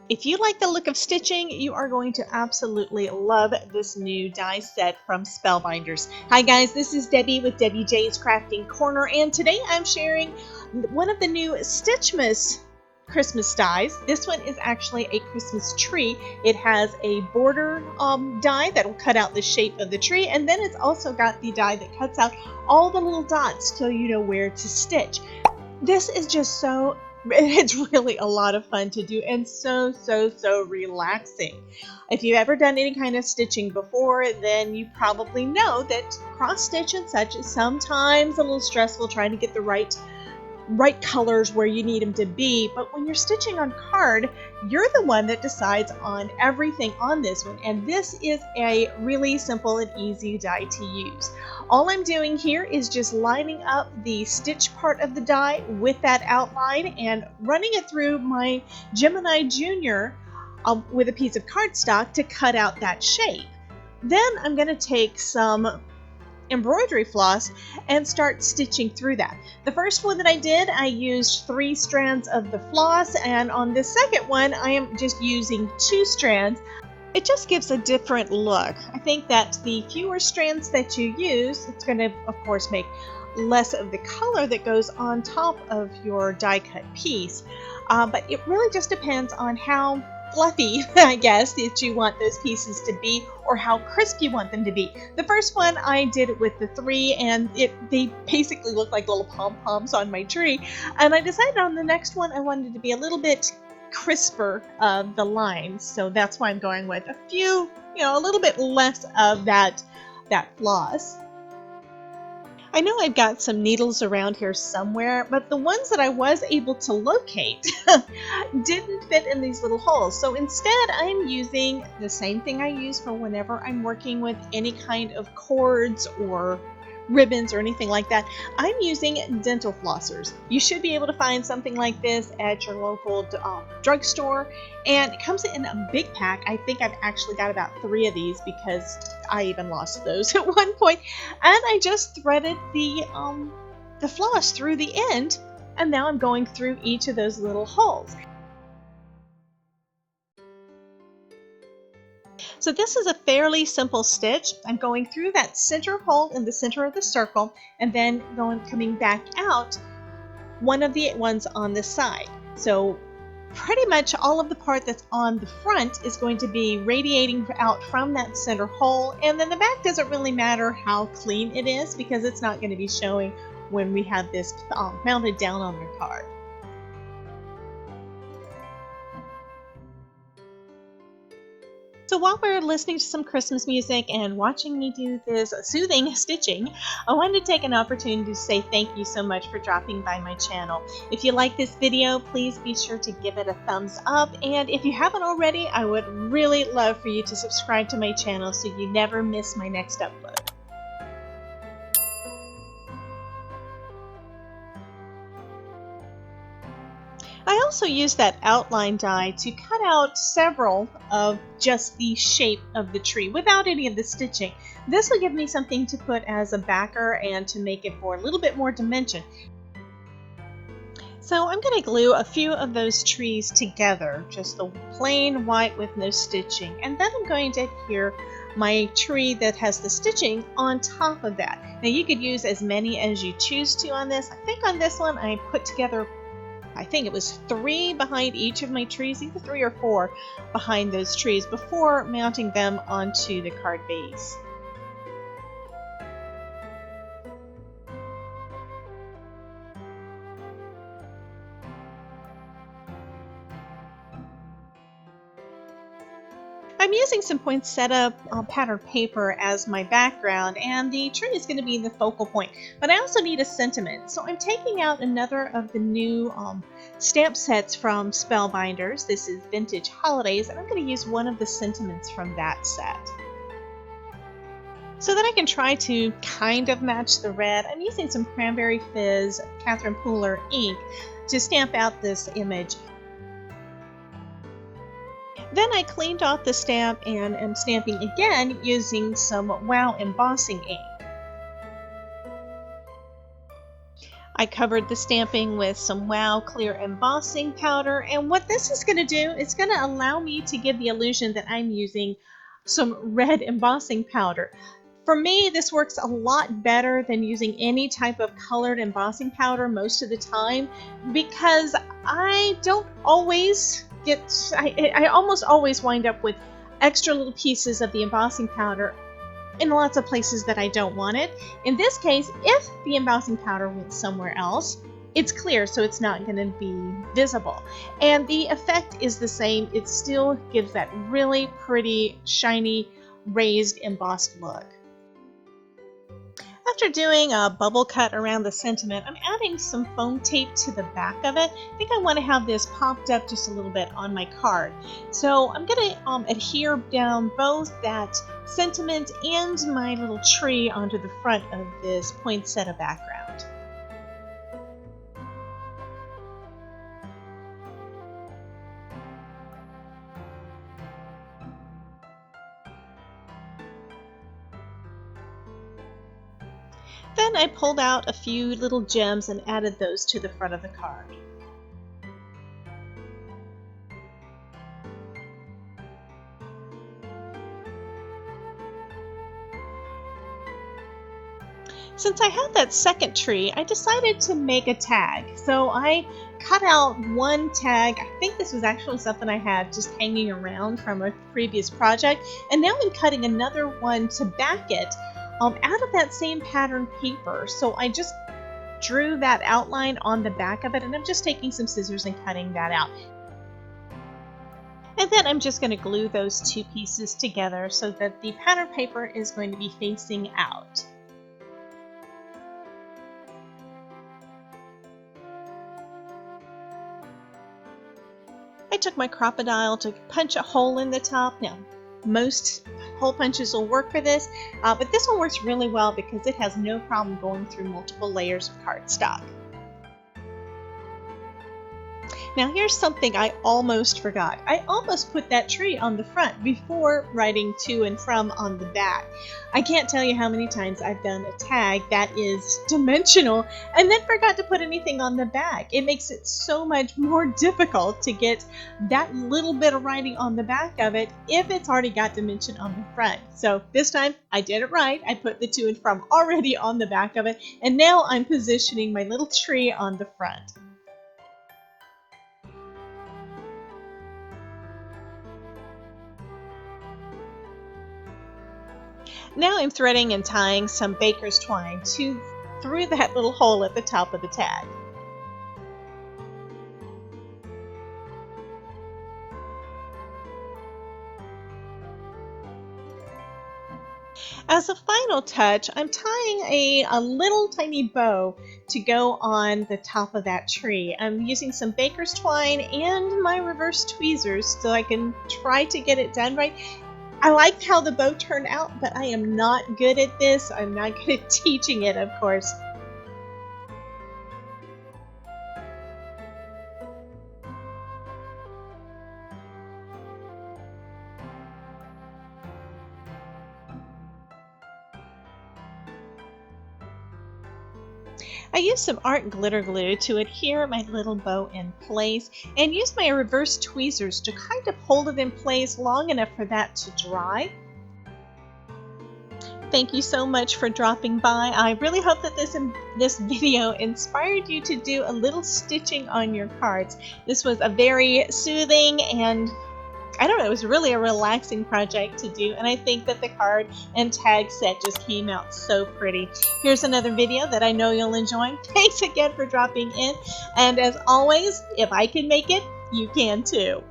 If you like the look of stitching, you are going to absolutely love this new die set from Spellbinders. Hi guys, this is Debbie with Debbie J's Crafting Corner, and today I'm sharing one of the new Stitchmas Christmas dies. This one is actually a Christmas tree. It has a border die that will cut out the shape of the tree, and then it's also got the die that cuts out all the little dots so you know where to stitch. This is just it's really a lot of fun to do and so relaxing. If you've ever done any kind of stitching before, then you probably know that cross stitch and such is sometimes a little stressful trying to get the right colors where you need them to be. But when you're stitching on card, you're the one that decides on everything on this one, and this is a really simple and easy die to use. All I'm doing here is just lining up the stitch part of the die with that outline and running it through my Gemini Junior with a piece of cardstock to cut out that shape. Then I'm going to take some embroidery floss and start stitching through that. The first one that I did, I used 3 strands of the floss, and on the second one I am just using 2 strands. It just gives a different look. I think that the fewer strands that you use, it's going to of course make less of the color that goes on top of your die cut piece, but it really just depends on how fluffy, I guess, that you want those pieces to be, or how crisp you want them to be. The first one I did it with the 3, and they basically look like little pom-poms on my tree, and I decided on the next one I wanted to be a little bit crisper of the lines, so that's why I'm going with a few, a little bit less of that floss. I know I've got some needles around here somewhere, but the ones that I was able to locate didn't fit in these little holes. So instead, I'm using the same thing I use for whenever I'm working with any kind of cords or ribbons or anything like that. I'm using dental flossers. You should be able to find something like this at your local drugstore, and it comes in a big pack. I think I've actually got about 3 of these because I even lost those at one point, and I just threaded the floss through the end, and now I'm going through each of those little holes. So this is a fairly simple stitch. I'm going through that center hole in the center of the circle, and then coming back out one of the ones on the side. So pretty much all of the part that's on the front is going to be radiating out from that center hole, and then the back doesn't really matter how clean it is because it's not going to be showing when we have this mounted down on the card. So while we're listening to some Christmas music and watching me do this soothing stitching, I wanted to take an opportunity to say thank you so much for dropping by my channel. If you like this video, please be sure to give it a thumbs up, and if you haven't already, I would really love for you to subscribe to my channel so you never miss my next upload. I also used that outline die to cut out several of just the shape of the tree without any of the stitching. This will give me something to put as a backer and to make it for a little bit more dimension. So I'm going to glue a few of those trees together, just the plain white with no stitching, and then I'm going to adhere my tree that has the stitching on top of that. Now you could use as many as you choose to on this. I think on this one I put together, I think it was 3 behind each of my trees, either 3 or 4 behind those trees before mounting them onto the card base. I'm using some poinsettia pattern paper as my background, and the tree is going to be the focal point, but I also need a sentiment. So I'm taking out another of the new stamp sets from Spellbinders. This is Vintage Holidays, and I'm going to use one of the sentiments from that set. So that I can try to kind of match the red, I'm using some Cranberry Fizz Catherine Pooler ink to stamp out this image. Then I cleaned off the stamp and am stamping again using some Wow Embossing ink. I covered the stamping with some Wow Clear embossing powder, and what this is going to do, it's going to allow me to give the illusion that I'm using some red embossing powder. For me, this works a lot better than using any type of colored embossing powder most of the time, because I don't always I almost always wind up with extra little pieces of the embossing powder in lots of places that I don't want it. In this case, if the embossing powder went somewhere else, it's clear, so it's not going to be visible. And the effect is the same. It still gives that really pretty, shiny, raised, embossed look. After doing a bubble cut around the sentiment, I'm adding some foam tape to the back of it. I think I want to have this popped up just a little bit on my card. So I'm going to adhere down both that sentiment and my little tree onto the front of this poinsettia background. Then I pulled out a few little gems and added those to the front of the card. Since I had that second tree, I decided to make a tag. So I cut out one tag. I think this was actually something I had just hanging around from a previous project. And now I'm cutting another one to back it out of that same pattern paper. So I just drew that outline on the back of it, and I'm just taking some scissors and cutting that out. And then I'm just going to glue those two pieces together so that the pattern paper is going to be facing out. I took my crocodile to punch a hole in the top. Now, most hole punches will work for this, but this one works really well because it has no problem going through multiple layers of cardstock. Now here's something I almost forgot. I almost put that tree on the front before writing to and from on the back. I can't tell you how many times I've done a tag that is dimensional and then forgot to put anything on the back. It makes it so much more difficult to get that little bit of writing on the back of it if it's already got dimension on the front. So this time I did it right. I put the to and from already on the back of it, and now I'm positioning my little tree on the front. Now I'm threading and tying some baker's twine through that little hole at the top of the tag. As a final touch, I'm tying a little tiny bow to go on the top of that tree. I'm using some baker's twine and my reverse tweezers so I can try to get it done right. I liked how the bow turned out, but I am not good at this. I'm not good at teaching it, of course. I used some art glitter glue to adhere my little bow in place and used my reverse tweezers to kind of hold it in place long enough for that to dry. Thank you so much for dropping by. I really hope that this video inspired you to do a little stitching on your cards. This was a very soothing and I don't know, it was really a relaxing project to do, and I think that the card and tag set just came out so pretty. Here's another video that I know you'll enjoy. Thanks again for dropping in, and as always, if I can make it, you can too.